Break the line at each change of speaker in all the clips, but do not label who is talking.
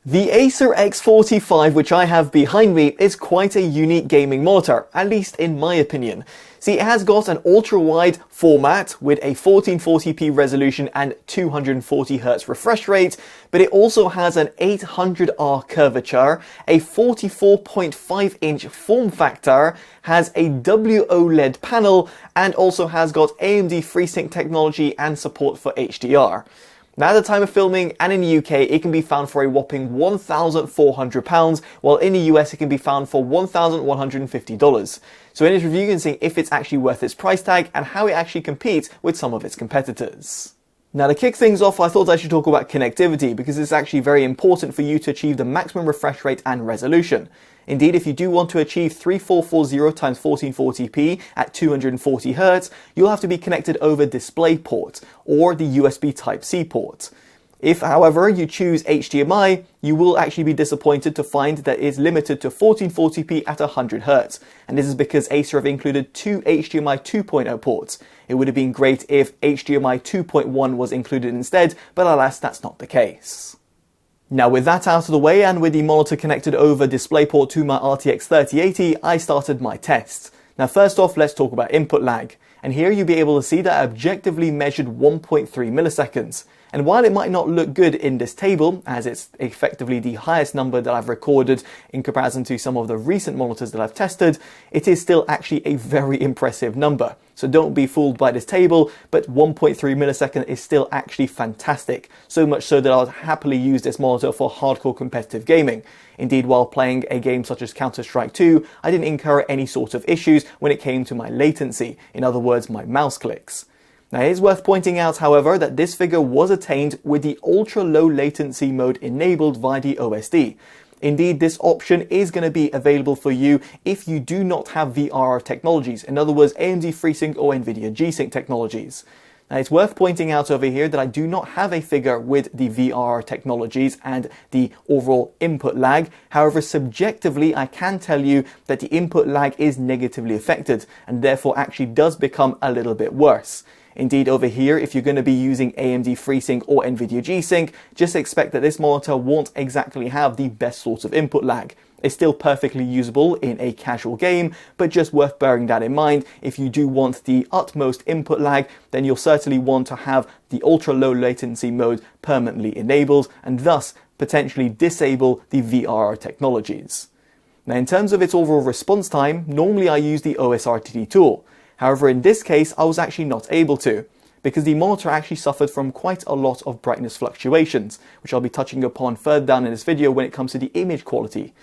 The Acer X45, which I have behind me, is quite a unique gaming monitor, at least in my opinion. See, it has got an ultra-wide format with a 1440p resolution and 240Hz refresh rate, but it also has an 800R curvature, a 44.5-inch form factor, has a WOLED panel, and also has got AMD FreeSync technology and support for HDR. Now, at the time of filming and in the UK, it can be found for a whopping £1,400, while in the US it can be found for $1,150. So in this review, you can see if it's actually worth its price tag and how it actually competes with some of its competitors. Now, to kick things off, I thought I should talk about connectivity because it's actually very important for you to achieve the maximum refresh rate and resolution. Indeed, if you do want to achieve 3440 x 1440p at 240Hz, you'll have to be connected over DisplayPort or the USB Type-C port. If, however, you choose HDMI, you will actually be disappointed to find that it's limited to 1440p at 100Hz. And this is because Acer have included two HDMI 2.0 ports. It would have been great if HDMI 2.1 was included instead, but alas, that's not the case. Now, with that out of the way and with the monitor connected over DisplayPort to my RTX 3080, I started my tests. Now, first off, let's talk about input lag. And here you'll be able to see that I objectively measured 1.3 milliseconds. And while it might not look good in this table, as it's effectively the highest number that I've recorded in comparison to some of the recent monitors that I've tested, it is still actually a very impressive number. So don't be fooled by this table, but 1.3 millisecond is still actually fantastic. So much so that I'll happily use this monitor for hardcore competitive gaming. Indeed, while playing a game such as Counter-Strike 2, I didn't incur any sort of issues when it came to my latency, in other words, my mouse clicks. Now, it is worth pointing out, however, that this figure was attained with the ultra-low latency mode enabled via the OSD. Indeed, this option is going to be available for you if you do not have VRR technologies, in other words, AMD FreeSync or Nvidia G-Sync technologies. Now, it's worth pointing out over here that I do not have a figure with the VRR technologies and the overall input lag. However, subjectively, I can tell you that the input lag is negatively affected and therefore actually does become a little bit worse. Indeed, over here, if you're going to be using AMD FreeSync or Nvidia G-Sync, just expect that this monitor won't exactly have the best sort of input lag. It's still perfectly usable in a casual game, but just worth bearing that in mind. If you do want the utmost input lag, then you'll certainly want to have the ultra low latency mode permanently enabled and thus potentially disable the VRR technologies. Now, in terms of its overall response time, normally I use the OSRTT tool. However, in this case, I was actually not able to, because the monitor actually suffered from quite a lot of brightness fluctuations, which I'll be touching upon further down in this video when it comes to the image quality.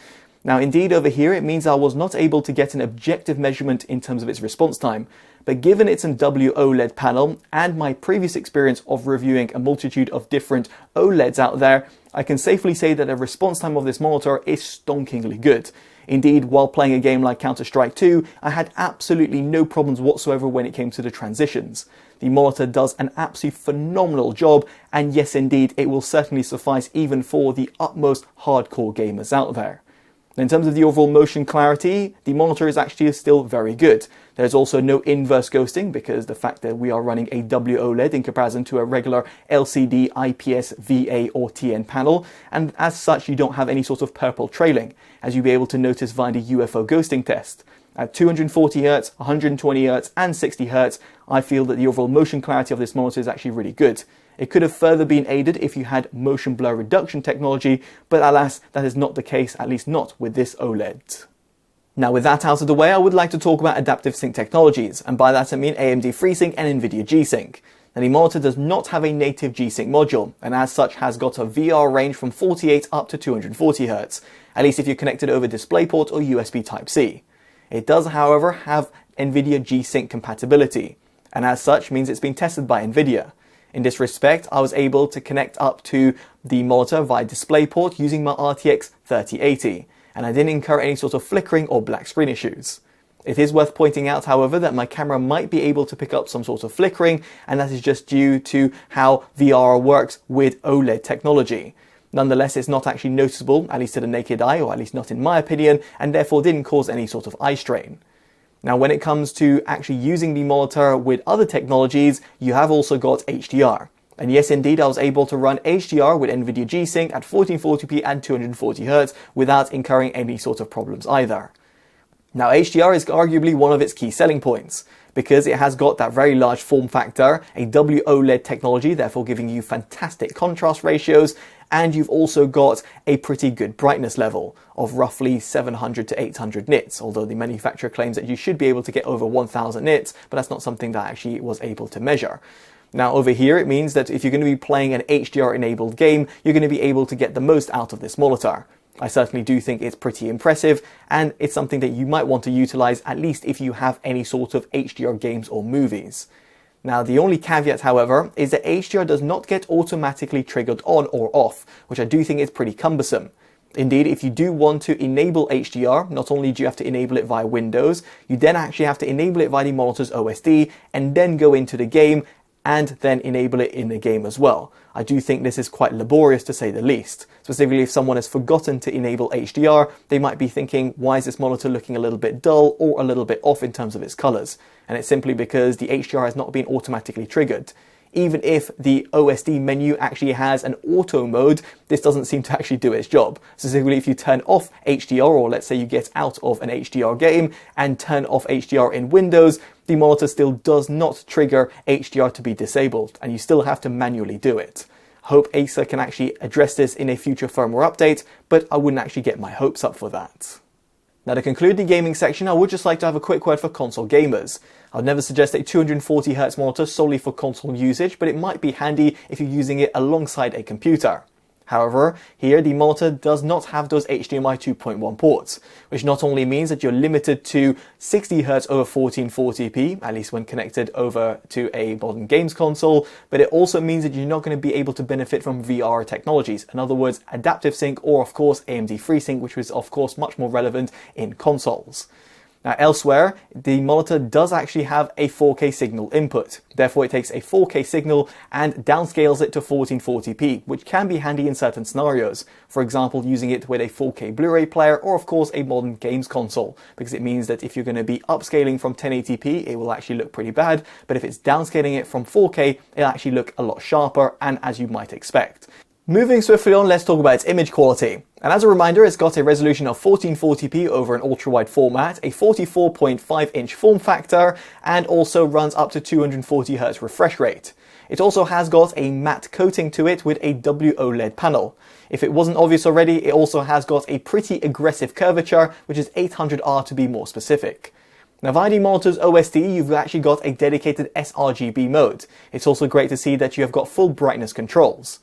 Now, indeed, over here, it means I was not able to get an objective measurement in terms of its response time, but given it's an WOLED panel and my previous experience of reviewing a multitude of different OLEDs out there, I can safely say that the response time of this monitor is stonkingly good. Indeed, while playing a game like Counter-Strike 2, I had absolutely no problems whatsoever when it came to the transitions. The monitor does an absolutely phenomenal job, and yes indeed, it will certainly suffice even for the utmost hardcore gamers out there. In terms of the overall motion clarity, the monitor is actually still very good. There's also no inverse ghosting because the fact that we are running a WOLED in comparison to a regular LCD, IPS, VA or TN panel, and as such you don't have any sort of purple trailing, as you'll be able to notice via the UFO ghosting test. At 240Hz, 120Hz and 60Hz, I feel that the overall motion clarity of this monitor is actually really good. It could have further been aided if you had motion blur reduction technology, but alas, that is not the case, at least not with this OLED. Now, with that out of the way, I would like to talk about adaptive sync technologies, and by that I mean AMD FreeSync and Nvidia G-Sync. Now, the monitor does not have a native G-Sync module, and as such has got a VR range from 48 up to 240Hz, at least if you're connected over DisplayPort or USB Type-C. It does, however, have Nvidia G-Sync compatibility, and as such means it's been tested by Nvidia. In this respect, I was able to connect up to the monitor via DisplayPort using my RTX 3080, and I didn't incur any sort of flickering or black screen issues. It is worth pointing out, however, that my camera might be able to pick up some sort of flickering, and that is just due to how VR works with OLED technology. Nonetheless, it's not actually noticeable, at least to the naked eye, or at least not in my opinion, and therefore didn't cause any sort of eye strain. Now, when it comes to actually using the monitor with other technologies, you have also got HDR. And yes, indeed, I was able to run HDR with Nvidia G-Sync at 1440p and 240Hz without incurring any sort of problems either. Now, HDR is arguably one of its key selling points, because it has got that very large form factor, a WOLED technology, therefore giving you fantastic contrast ratios, and you've also got a pretty good brightness level of roughly 700 to 800 nits, although the manufacturer claims that you should be able to get over 1000 nits, but that's not something that I actually was able to measure. Now over here, it means that if you're going to be playing an HDR enabled game, you're going to be able to get the most out of this monitor. I certainly do think it's pretty impressive, and it's something that you might want to utilize at least if you have any sort of HDR games or movies. Now the only caveat, however, is that HDR does not get automatically triggered on or off, which I do think is pretty cumbersome. Indeed, if you do want to enable HDR, not only do you have to enable it via Windows, you then actually have to enable it via the monitor's OSD and then go into the game and then enable it in the game as well. I do think this is quite laborious to say the least. Specifically, if someone has forgotten to enable HDR, they might be thinking, why is this monitor looking a little bit dull or a little bit off in terms of its colors? And it's simply because the HDR has not been automatically triggered. Even if the OSD menu actually has an auto mode, this doesn't seem to actually do its job. Specifically, if you turn off HDR, or let's say you get out of an HDR game and turn off HDR in Windows, the monitor still does not trigger HDR to be disabled, and you still have to manually do it. I hope Acer can actually address this in a future firmware update, but I wouldn't actually get my hopes up for that. Now, to conclude the gaming section, I would just like to have a quick word for console gamers. I would never suggest a 240Hz monitor solely for console usage, but it might be handy if you're using it alongside a computer. However, here the monitor does not have those HDMI 2.1 ports, which not only means that you're limited to 60Hz over 1440p, at least when connected over to a modern games console, but it also means that you're not going to be able to benefit from VR technologies. In other words, adaptive sync, or of course AMD FreeSync, which is of course much more relevant in consoles. Now elsewhere, the monitor does actually have a 4K signal input. Therefore, it takes a 4K signal and downscales it to 1440p, which can be handy in certain scenarios. For example, using it with a 4K Blu-ray player, or of course a modern games console, because it means that if you're going to be upscaling from 1080p, it will actually look pretty bad, but if it's downscaling it from 4K, it'll actually look a lot sharper, and as you might expect. Moving swiftly on, let's talk about its image quality. And as a reminder, it's got a resolution of 1440p over an ultra-wide format, a 44.5-inch form factor, and also runs up to 240Hz refresh rate. It also has got a matte coating to it with a WOLED panel. If it wasn't obvious already, it also has got a pretty aggressive curvature, which is 800R to be more specific. Now via the monitor's OSD, you've actually got a dedicated sRGB mode. It's also great to see that you have got full brightness controls.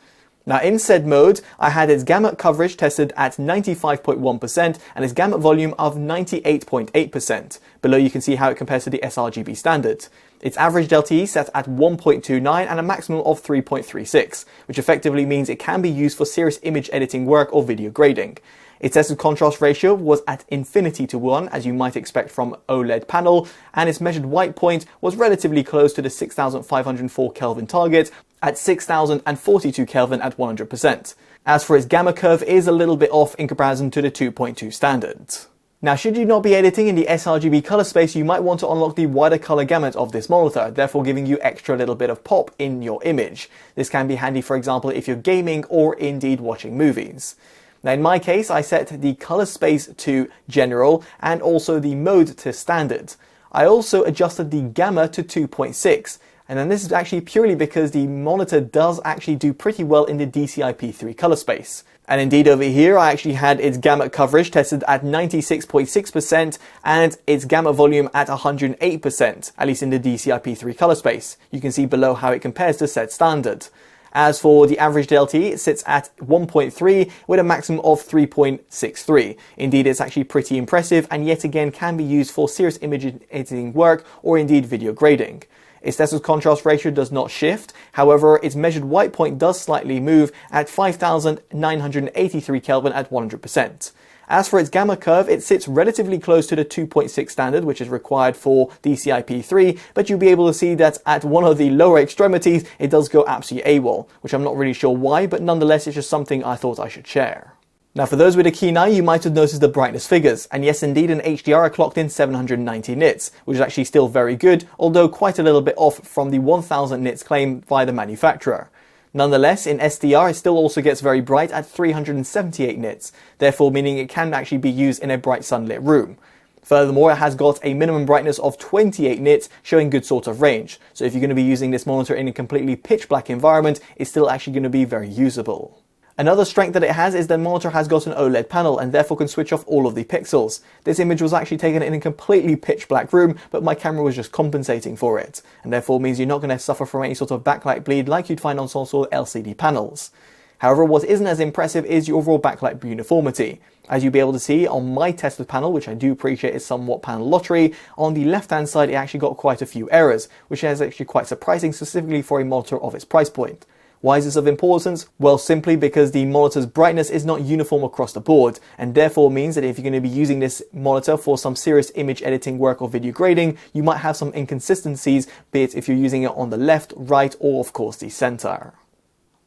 Now in said mode, I had its gamut coverage tested at 95.1% and its gamut volume of 98.8%. Below you can see how it compares to the sRGB standard. Its average LTE set at 1.29 and a maximum of 3.36, which effectively means it can be used for serious image editing work or video grading. Its tested contrast ratio was at infinity to 1, as you might expect from OLED panel, and its measured white point was relatively close to the 6504 Kelvin target at 6042 Kelvin at 100%. As for its gamma curve, it is a little bit off in comparison to the 2.2 standard. Now, should you not be editing in the sRGB color space, you might want to unlock the wider color gamut of this monitor, therefore giving you extra little bit of pop in your image. This can be handy, for example, if you're gaming or indeed watching movies. Now in my case, I set the color space to general and also the mode to standard. I also adjusted the gamma to 2.6. And then this is actually purely because the monitor does actually do pretty well in the DCI-P3 color space. And indeed over here, I actually had its gamut coverage tested at 96.6% and its gamut volume at 108%, at least in the DCI-P3 color space. You can see below how it compares to said standard. As for the average LTE, it sits at 1.3 with a maximum of 3.63. Indeed, it's actually pretty impressive and yet again can be used for serious image editing work or indeed video grading. Its tested contrast ratio does not shift, however, its measured white point does slightly move at 5983 Kelvin at 100%. As for its gamma curve, it sits relatively close to the 2.6 standard, which is required for DCI-P3, but you'll be able to see that at one of the lower extremities, it does go absolutely AWOL, which I'm not really sure why, but nonetheless, it's just something I thought I should share. Now for those with a keen eye, you might have noticed the brightness figures, and yes indeed in HDR I clocked in 790 nits, which is actually still very good, although quite a little bit off from the 1000 nits claimed by the manufacturer. Nonetheless, in SDR, it still also gets very bright at 378 nits, therefore meaning it can actually be used in a bright sunlit room. Furthermore, it has got a minimum brightness of 28 nits, showing good sort of range. So if you're going to be using this monitor in a completely pitch black environment, it's still actually going to be very usable. Another strength that it has is the monitor has got an OLED panel and therefore can switch off all of the pixels. This image was actually taken in a completely pitch black room, but my camera was just compensating for it, and therefore means you're not going to suffer from any sort of backlight bleed like you'd find on some sort of LCD panels. However, what isn't as impressive is the overall backlight uniformity. As you'll be able to see on my test with panel, which I do appreciate is somewhat panel lottery, on the left hand side it actually got quite a few errors, which is actually quite surprising specifically for a monitor of its price point. Why is this of importance? Well, simply because the monitor's brightness is not uniform across the board, and therefore means that if you're going to be using this monitor for some serious image editing work or video grading, you might have some inconsistencies, be it if you're using it on the left, right, or of course the center.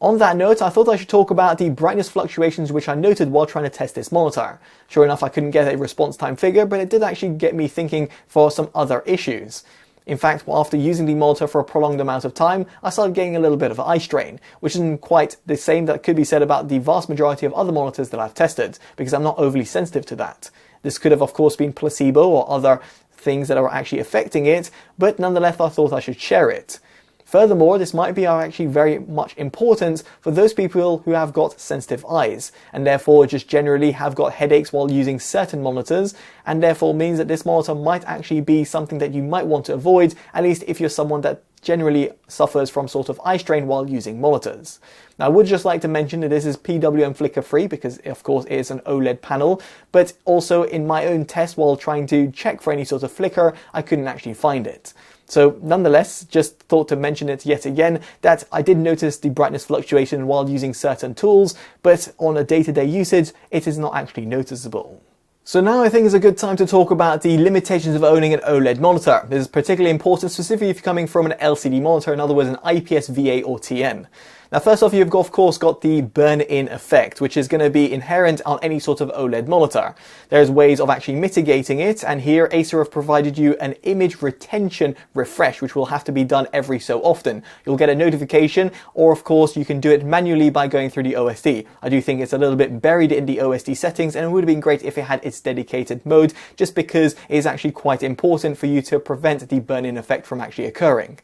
On that note, I thought I should talk about the brightness fluctuations which I noted while trying to test this monitor. Sure enough, I couldn't get a response time figure, but it did actually get me thinking for some other issues. In fact, after using the monitor for a prolonged amount of time, I started getting a little bit of eye strain, which isn't quite the same that could be said about the vast majority of other monitors that I've tested, because I'm not overly sensitive to that. This could have of course been placebo or other things that are actually affecting it, but nonetheless I thought I should share it. Furthermore, this might be actually very much important for those people who have got sensitive eyes and therefore just generally have got headaches while using certain monitors, and therefore means that this monitor might actually be something that you might want to avoid, at least if you're someone that generally suffers from sort of eye strain while using monitors. Now, I would just like to mention that this is PWM flicker free because of course it is an OLED panel, but also in my own test while trying to check for any sort of flicker, I couldn't actually find it. So nonetheless, just thought to mention it yet again, that I did notice the brightness fluctuation while using certain tools, but on a day-to-day usage, it is not actually noticeable. So now I think is a good time to talk about the limitations of owning an OLED monitor. This is particularly important specifically if you're coming from an LCD monitor, in other words an IPS VA or TN. Now first off, you've of course got the burn-in effect, which is going to be inherent on any sort of OLED monitor. There's ways of actually mitigating it, and here Acer have provided you an image retention refresh, which will have to be done every so often. You'll get a notification, or of course you can do it manually by going through the OSD. I do think it's a little bit buried in the OSD settings, and it would have been great if it had its dedicated mode, just because it is actually quite important for you to prevent the burn-in effect from actually occurring.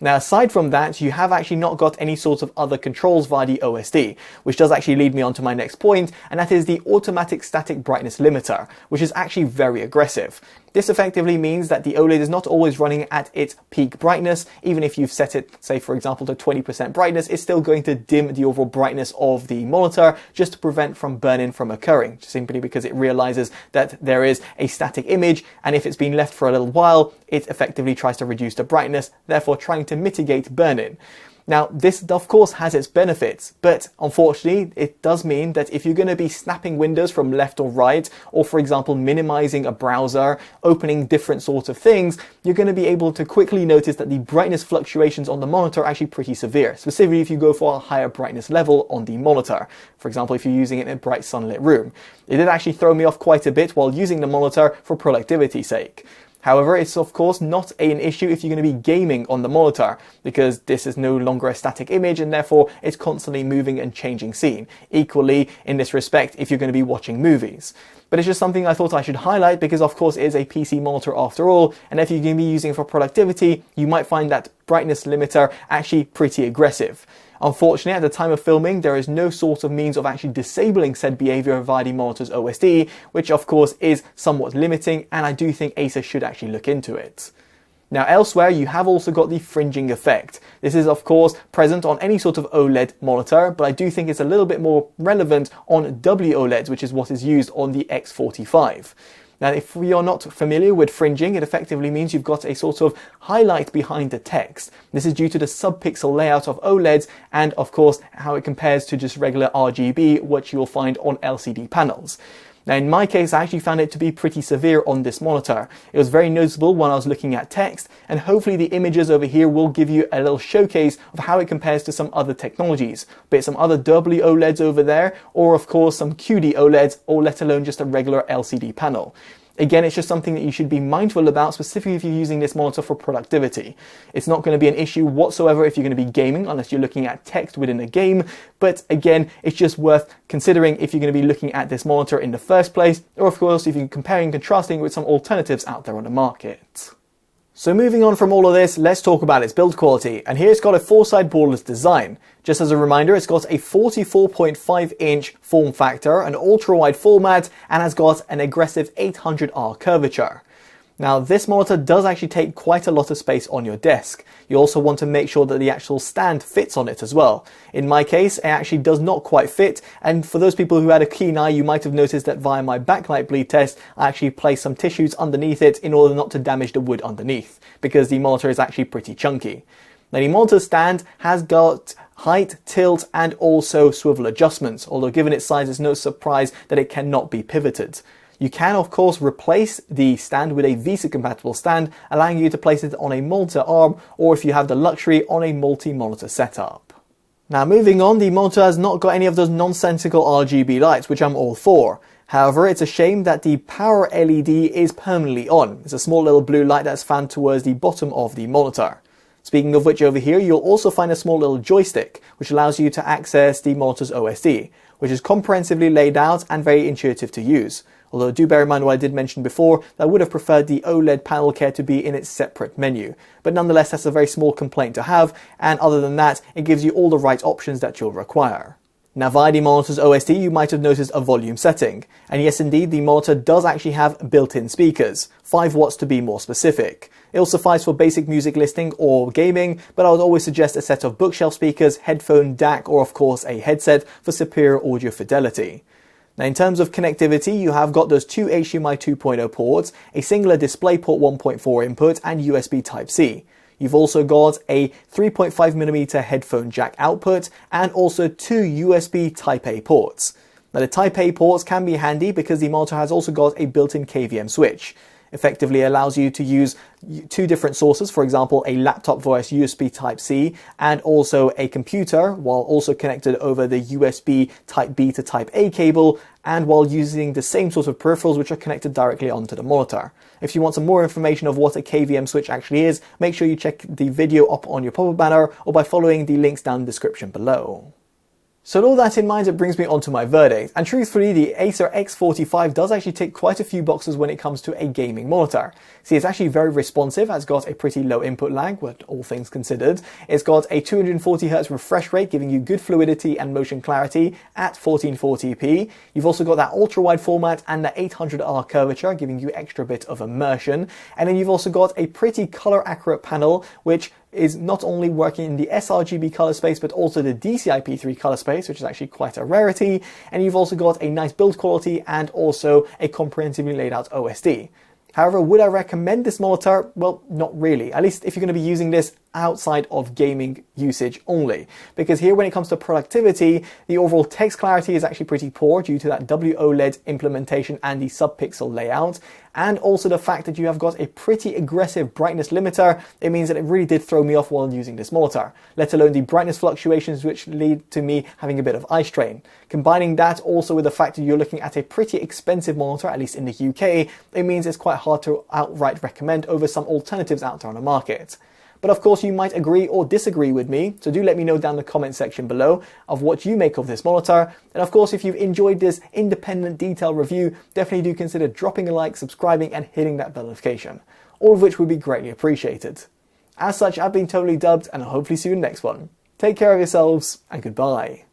Now, aside from that, you have actually not got any sort of other controls via the OSD, which does actually lead me on to my next point, and that is the automatic static brightness limiter, which is actually very aggressive. This effectively means that the OLED is not always running at its peak brightness. Even if you've set it, say for example, to 20% brightness, it's still going to dim the overall brightness of the monitor just to prevent from burn-in from occurring, simply because it realizes that there is a static image, and if it's been left for a little while, it effectively tries to reduce the brightness, therefore trying to mitigate burn-in. Now, this of course has its benefits, but unfortunately it does mean that if you're going to be snapping windows from left or right, or for example minimizing a browser, opening different sorts of things, you're going to be able to quickly notice that the brightness fluctuations on the monitor are actually pretty severe, specifically if you go for a higher brightness level on the monitor. For example, if you're using it in a bright sunlit room. It did actually throw me off quite a bit while using the monitor for productivity's sake. However, it's of course not an issue if you're going to be gaming on the monitor, because this is no longer a static image and therefore it's constantly moving and changing scene. Equally, in this respect, if you're going to be watching movies. But it's just something I thought I should highlight because of course it is a PC monitor after all, and if you're going to be using it for productivity, you might find that brightness limiter actually pretty aggressive. Unfortunately, at the time of filming, there is no sort of means of actually disabling said behavior via the monitor's OSD, which of course is somewhat limiting, and I do think Acer should actually look into it. Now elsewhere, you have also got the fringing effect. This is of course present on any sort of OLED monitor, but I do think it's a little bit more relevant on WOLEDs, which is what is used on the X45. Now, if you're not familiar with fringing, it effectively means you've got a sort of highlight behind the text. This is due to the sub-pixel layout of OLEDs and, of course, how it compares to just regular RGB, which you'll find on LCD panels. Now, in my case, I actually found it to be pretty severe on this monitor. It was very noticeable when I was looking at text, and hopefully the images over here will give you a little showcase of how it compares to some other technologies, be it some other WOLEDs over there, or of course some QD-OLEDs, or let alone just a regular LCD panel. Again, it's just something that you should be mindful about, specifically if you're using this monitor for productivity. It's not going to be an issue whatsoever if you're going to be gaming, unless you're looking at text within a game. But again, it's just worth considering if you're going to be looking at this monitor in the first place, or of course, if you're comparing and contrasting with some alternatives out there on the market. So moving on from all of this, let's talk about its build quality. And here it's got a four-side borderless design. Just as a reminder, it's got a 44.5-inch form factor, an ultra-wide format, and has got an aggressive 800R curvature. Now, this monitor does actually take quite a lot of space on your desk. You also want to make sure that the actual stand fits on it as well. In my case, it actually does not quite fit, and for those people who had a keen eye, you might have noticed that via my backlight bleed test, I actually placed some tissues underneath it in order not to damage the wood underneath, because the monitor is actually pretty chunky. Now, the monitor stand has got height, tilt, and also swivel adjustments, although given its size, it's no surprise that it cannot be pivoted. You can, of course, replace the stand with a VESA-compatible stand, allowing you to place it on a monitor arm, or if you have the luxury, on a multi-monitor setup. Now, moving on, the monitor has not got any of those nonsensical RGB lights, which I'm all for. However, it's a shame that the power LED is permanently on. It's a small little blue light that's found towards the bottom of the monitor. Speaking of which, over here, you'll also find a small little joystick, which allows you to access the monitor's OSD, which is comprehensively laid out and very intuitive to use. Although do bear in mind what I did mention before, that I would have preferred the OLED panel care to be in its separate menu. But nonetheless, that's a very small complaint to have, and other than that, it gives you all the right options that you'll require. Now, via the monitor's OSD, you might have noticed a volume setting. And yes, indeed, the monitor does actually have built-in speakers, 5 watts to be more specific. It'll suffice for basic music listening or gaming, but I would always suggest a set of bookshelf speakers, headphone, DAC, or of course a headset for superior audio fidelity. Now, in terms of connectivity, you have got those two HDMI 2.0 ports, a singular DisplayPort 1.4 input, and USB Type-C. You've also got a 3.5mm headphone jack output, and also two USB Type-A ports. Now, the Type-A ports can be handy because the monitor has also got a built-in KVM switch. Effectively allows you to use two different sources, for example, a laptop via USB Type-C and also a computer, while also connected over the USB Type-B to Type-A cable, and while using the same sort of peripherals which are connected directly onto the monitor. If you want some more information of what a KVM switch actually is, make sure you check the video up on your pop-up banner or by following the links down in the description below. So with all that in mind, it brings me on to my verdict, and truthfully the Acer X45 does actually tick quite a few boxes when it comes to a gaming monitor. See, it's actually very responsive, has got a pretty low input lag, with all things considered. It's got a 240Hz refresh rate, giving you good fluidity and motion clarity at 1440p. You've also got that ultra-wide format and the 800R curvature, giving you extra bit of immersion. And then you've also got a pretty color accurate panel, which is not only working in the sRGB color space, but also the DCI-P3 color space, which is actually quite a rarity. And you've also got a nice build quality and also a comprehensively laid out OSD. However, would I recommend this monitor? Well, not really. At least if you're going to be using this outside of gaming usage only. Because here, when it comes to productivity, the overall text clarity is actually pretty poor due to that WOLED implementation and the sub-pixel layout. And also the fact that you have got a pretty aggressive brightness limiter, it means that it really did throw me off while using this monitor, let alone the brightness fluctuations which lead to me having a bit of eye strain. Combining that also with the fact that you're looking at a pretty expensive monitor, at least in the UK, it means it's quite hard to outright recommend over some alternatives out there on the market. But of course, you might agree or disagree with me, so do let me know down in the comment section below of what you make of this monitor. And of course, if you've enjoyed this independent detailed review, definitely do consider dropping a like, subscribing, and hitting that bell notification, all of which would be greatly appreciated. As such, I've been Totally Dubbed, and I'll hopefully see you in the next one. Take care of yourselves, and goodbye.